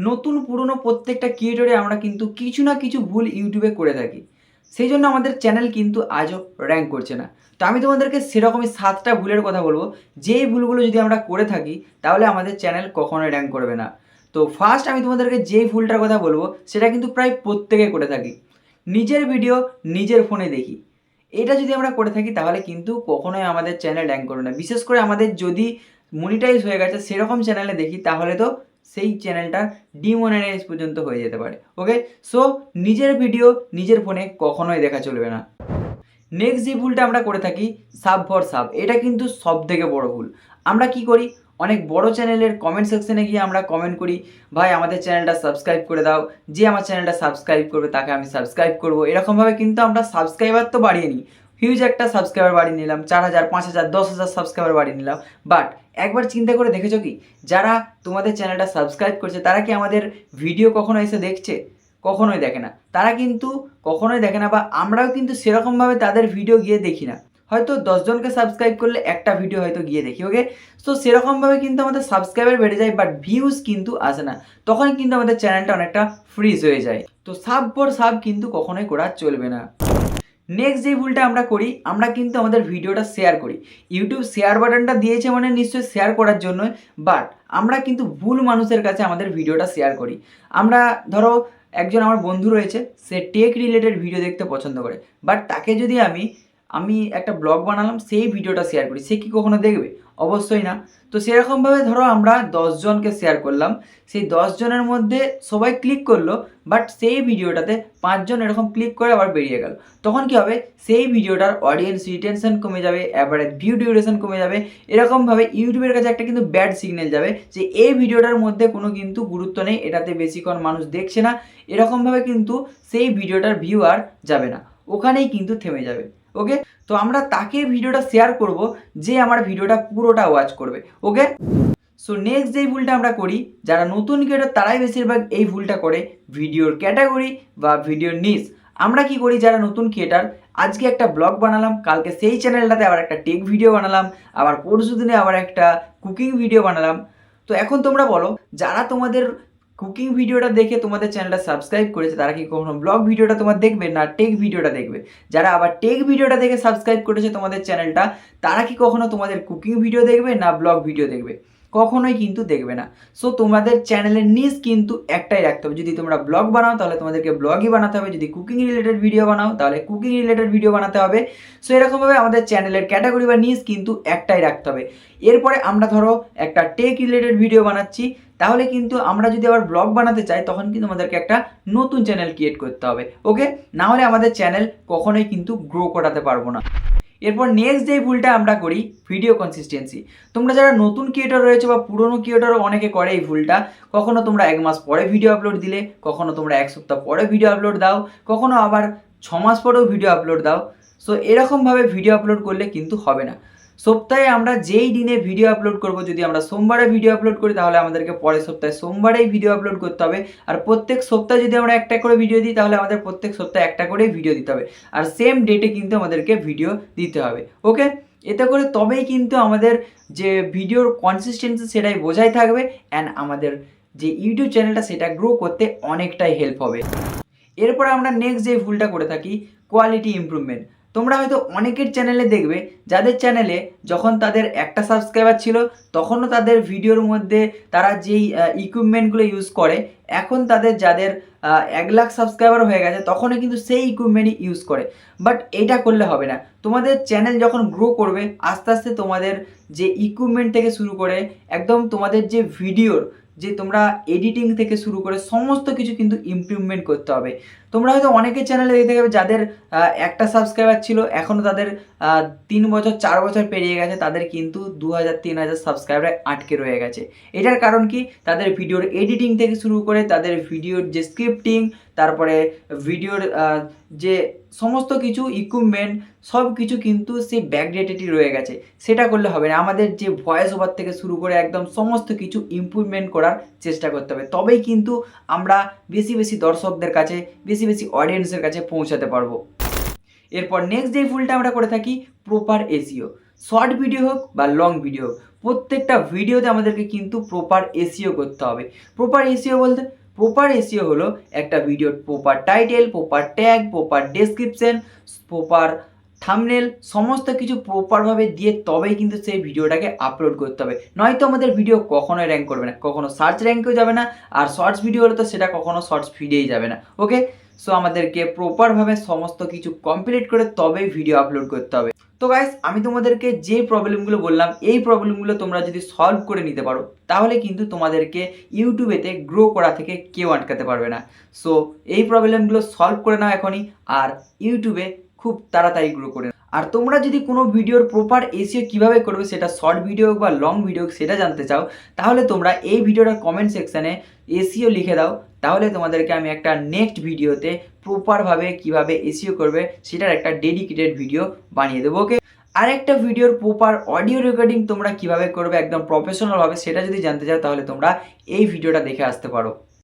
নতুন পুরনো প্রত্যেকটা ক্রিয়েটরে আমরা কিন্তু কিছু না কিছু ভুল ইউটিউবে করে থাকি। সেই জন্য আমাদের চ্যানেল কিন্তু আজও র্যাঙ্ক করছে না। তো আমি তোমাদেরকে সেরকমই 7টা ভুলের কথা বলবো, যেই ভুলগুলো যদি আমরা করে থাকি তাহলে আমাদের চ্যানেল কখনোই র্যাঙ্ক করবে না। তো ফার্স্ট আমি তোমাদেরকে যেই ভুলটার কথা বলবো সেটা কিন্তু প্রায় প্রত্যেকে করে থাকি। নিজের ভিডিও নিজের ফোনে দেখি। এটা যদি আমরা করে থাকি তাহলে কিন্তু কখনোই আমাদের চ্যানেল র্যাঙ্ক করবে না। বিশেষ করে আমাদের যদি মনিটাইজ হয়ে গেছে সেরকম চ্যানেলে দেখি তাহলে তো সেই চ্যানেলটা ডিমনিটাইজ পর্যন্ত হয়ে যেতে পারে। ওকে, সো নিজের ভিডিও নিজের ফোনে কখনোই দেখা চলবে না। নেক্সট যে ভুলটা আমরা করে থাকি, সাব ফর সাব, এটা কিন্তু সব থেকে বড় ভুল। আমরা কি করি, অনেক বড় চ্যানেলের কমেন্ট সেকশনে গিয়ে আমরা কমেন্ট করি, ভাই আমাদের চ্যানেলটা সাবস্ক্রাইব করে দাও, যে আমার চ্যানেলটা সাবস্ক্রাইব করবে তাকে আমি সাবস্ক্রাইব করবো। এরকমভাবে কিন্তু আমরা সাবস্ক্রাইবার তো বাড়িয়ে নিই, হিউজ একটা সাবস্ক্রাইবার বাড়িয়ে নিলাম, 4,000, 5,000, 10,000 সাবস্ক্রাইবার বাড়িয়ে নিলাম। বাট একবার চিন্তা করে দেখেছো কি, যারা তোমাদের চ্যানেলটা সাবস্ক্রাইব করছে তারা কি আমাদের ভিডিও কখনো এসে দেখছে? কখনোই দেখে না। তারা কিন্তু কখনোই দেখে না, বা আমরাও কিন্তু সেরকমভাবে তাদের ভিডিও গিয়ে দেখি না। হয়তো 10 জনকে সাবস্ক্রাইব করলে একটা ভিডিও হয়তো গিয়ে দেখি। ওকে, সো সেরকমভাবে কিন্তু আমাদের সাবস্ক্রাইবার বেড়ে যায় বাট ভিউজ কিন্তু আসে না। তখন কিন্তু আমাদের চ্যানেলটা অনেকটা ফ্রিজ হয়ে যায়। তো সাব ফর সাব কিন্তু কখনোই করা চলবে না। নেক্সট যে ভুলটা আমরা করি, আমরা কিন্তু আমাদের ভিডিওটা শেয়ার করি। ইউটিউব শেয়ার বাটনটা দিয়েছে মানে নিশ্চয়ই শেয়ার করার জন্য, বাট আমরা কিন্তু ভুল মানুষের কাছে আমাদের ভিডিওটা শেয়ার করি। আমরা ধরো একজন আমার বন্ধু রয়েছে, সে টেক রিলেটেড ভিডিও দেখতে পছন্দ করে, বাট তাকে যদি আমি আমি একটা ব্লগ বানালাম সেই ভিডিওটা শেয়ার করি, সে কি কখনো দেখবে? অবশ্যই না। তো সেরকমভাবে ধরো আমরা 10 জনকে শেয়ার করলাম, সেই 10 জনের মধ্যে সবাই ক্লিক করলো, বাট সেই ভিডিওটাতে 5 জন এরকম ক্লিক করে আবার বেরিয়ে গেল। তখন কি হবে, সেই ভিডিওটার অডিয়েন্স রিটেনশন কমে যাবে, অ্যাভারেজ ভিউ ডিউরেশন কমে যাবে। এরকমভাবে ইউটিউবের কাছে একটা কিন্তু ব্যাড সিগন্যাল যাবে যে এই ভিডিওটার মধ্যে কোনো কিন্তু গুরুত্ব নেই, এটাতে বেশিক্ষণ মানুষ দেখছে না। এরকমভাবে কিন্তু সেই ভিডিওটার ভিউ আর যাবে না, ওখানেই কিন্তু থেমে যাবে। ওকে, তো আমরা তাকে ভিডিওটা শেয়ার করব যে আমার ভিডিওটা পুরোটা ওয়াচ করবে। ওকে, সো নেক্সট যেই ভুলটা আমরা করি, যারা নতুন ক্রিয়েটর তারাই বেশিরভাগ এই ভুলটা করে, ভিডিওর ক্যাটাগরি বা ভিডিওর নিচ। আমরা কি করি, যারা নতুন ক্রিয়েটার, আজকে একটা ব্লগ বানালাম, কালকে সেই চ্যানেলটাতে আবার একটা টেক ভিডিও বানালাম, আবার পরশু দিনে আবার একটা কুকিং ভিডিও বানালাম। তো এখন তোমরা বলো, যারা তোমাদের কুকিং ভিডিওটা দেখে তোমাদের চ্যানেলটা সাবস্ক্রাইব করেছে তারা কি কখনো ব্লগ ভিডিওটা তোমার দেখবে, না টেক ভিডিওটা দেখবে? যারা আবার টেক ভিডিওটা দেখে সাবস্ক্রাইব করেছে তোমাদের চ্যানেলটা, তারা কি কখনো তোমাদের কুকিং ভিডিও দেখবে, না ব্লগ ভিডিও দেখবে? কখনোই কিন্তু দেখবে না। সো তোমাদের চ্যানেলের নিজ কিন্তু একটাই রাখতে হবে, যদি তোমরা ব্লগ বানাও তাহলে তোমাদেরকে ব্লগই বানাতে হবে, যদি কুকিং রিলেটেড ভিডিও বানাও তাহলে কুকিং রিলেটেড ভিডিও বানাতে হবে। সো এরকমভাবে আমাদের চ্যানেলের ক্যাটাগরি বা নিজ কিন্তু একটাই রাখতে হবে। এরপরে আমরা ধরো একটা টেক রিলেটেড ভিডিও বানাচ্ছি, তাহলে কিন্তু আমরা যদি আবার ব্লগ বানাতে চাই তখন কিন্তু আমাদেরকে একটা নতুন চ্যানেল ক্রিয়েট করতে হবে। ওকে, না হলে আমাদের চ্যানেল কখনোই কিন্তু গ্রো করাতে পারবো না। এরপর নেক্সট যে ভুলটা আমরা করি, ভিডিও কনসিস্টেন্সি। তোমরা যারা নতুন ক্রিয়েটর রয়েছে বা পুরনো ক্রিয়েটরও অনেকে করে এই ভুলটা, কখনো তোমরা 1 মাস পরে ভিডিও আপলোড দিলে, কখনো তোমরা 1 সপ্তাহ পরে ভিডিও আপলোড দাও, কখনো আবার 6 মাস পরেও ভিডিও আপলোড দাও। সো এরকমভাবে ভিডিও আপলোড করলে কিন্তু হবে না। সপ্তাহে আমরা যেই দিনে ভিডিও আপলোড করব, যদি আমরা সোমবারে ভিডিও আপলোড করি তাহলে আমাদেরকে পরের সপ্তাহে সোমবারেই ভিডিও আপলোড করতে হবে। আর প্রত্যেক সপ্তাহে যদি আমরা একটা করে ভিডিও দিই তাহলে আমাদের প্রত্যেক সপ্তাহে একটা করেই ভিডিও দিতে হবে, আর সেম ডেটে কিন্তু আমাদেরকে ভিডিও দিতে হবে। ওকে, এতে করে তবেই কিন্তু আমাদের যে ভিডিওর কনসিস্টেন্সি সেটাই বোঝাই থাকবে, অ্যান্ড আমাদের যে ইউটিউব চ্যানেলটা সেটা গ্রো করতে অনেকটাই হেল্প হবে। এরপর আমরা নেক্সট যে ভুলটা করে থাকি, কোয়ালিটি ইমপ্রুভমেন্ট। তোমরা হয়তো অনেকের চ্যানেলে দেখবে, যাদের চ্যানেলে যখন তাদের একটা সাবস্ক্রাইবার ছিল তখনও তাদের ভিডিওর মধ্যে তারা যেই ইকুইপমেন্টগুলো ইউজ করে, এখন তাদের যাদের 1 লাখ সাবস্ক্রাইবার হয়ে গেছে তখনও কিন্তু সেই ইকুইপমেন্টই ইউজ করে। বাট এটা করলে হবে না। তোমাদের চ্যানেল যখন গ্রো করবে আস্তে আস্তে তোমাদের যে ইকুইপমেন্ট থেকে শুরু করে একদম তোমাদের যে ভিডিওর যে তোমরা এডিটিং থেকে শুরু করে সমস্ত কিছু কিন্তু ইমপ্রুভমেন্ট করতে হবে। তোমরা হয়তো অনেকের চ্যানেলে দেখতে পাবে যাদের একটা সাবস্ক্রাইবার ছিল, এখনও তাদের 3 বছর 4 বছর পেরিয়ে গেছে, তাদের কিন্তু 2,000 3,000 সাবস্ক্রাইবার আটকে রয়ে গেছে। এটার কারণ কি, তাদের ভিডিওর এডিটিং থেকে শুরু করে তাদের ভিডিওর যে স্ক্রিপ্টিং, তারপরে ভিডিওর যে সমস্ত কিছু ইকুইপমেন্ট সব কিছু কিন্তু সেই ব্যাকডেটেডই রয়ে গেছে। সেটা করলে হবে না, আমাদের যে ভয়েস ওভার থেকে শুরু করে একদম সমস্ত কিছু ইমপ্রুভমেন্ট করার চেষ্টা করতে হবে, তবেই কিন্তু আমরা বেশি বেশি দর্শকদের কাছে, বেশি বেশি অডিয়েন্সের কাছে পৌঁছাতে পারবো। এরপর নেক্সট যে ভুলটা আমরা করে থাকি, প্রপার এসইও। শর্ট ভিডিও হোক বা লং ভিডিও হোক, প্রত্যেকটা ভিডিওতে আমাদেরকে কিন্তু প্রপার এসইও করতে হবে। প্রপার এসইও বলতে প্রপার এসইও হলো একটা ভিডিওর proper title, proper tag, proper description, proper thumbnail সমস্ত কিছু প্রপারভাবে দিয়ে তবেই কিন্তু সেই ভিডিওটাকে আপলোড করতে হবে, নয়তো আমাদের ভিডিও কখনোই র্যাঙ্ক করবে না, কখনো সার্চ র্যাঙ্কেও যাবে না। আর শর্টস ভিডিও হলে তো সেটা কখনো শর্টস ফিডেই যাবে না। ওকে, সো আমাদেরকে প্রপারভাবে সমস্ত কিছু কমপ্লিট করে তবেই ভিডিও আপলোড করতে হবে। তো গাইস, আমি তোমাদেরকে যে প্রবলেমগুলো বললাম এই প্রবলেমগুলো তোমরা যদি সলভ করে নিতে পারো তাহলে কিন্তু তোমাদেরকে ইউটিউবেতে গ্রো করা থেকে কেউ আটকাতে পারবে না। সো এই প্রবলেমগুলো সলভ করে নাও এখনই, আর ইউটিউবে খুব তাড়াতাড়ি গ্রো করে নাও। আর তোমরা যদি কোনো ভিডিওর প্রপার এসইও কীভাবে করবে, সেটা শর্ট ভিডিও হোক বা লং ভিডিও হোক, সেটা জানতে চাও তাহলে তোমরা এই ভিডিওটার কমেন্ট সেকশানে এসইও লিখে দাও, তাহলে তোমাদেরকে আমি একটা নেক্সট ভিডিওতে প্রপারভাবে কিভাবে এসইও করবে সেটার একটা ডেডিকেটেড ভিডিও বানিয়ে দেবো। ওকে, আরেকটা ভিডিওর প্রপার অডিও রেকর্ডিং তোমরা কিভাবে করবে একদম প্রফেশনালভাবে, সেটা যদি জানতে চাও তাহলে তোমরা এই ভিডিওটা দেখে আসতে পারো।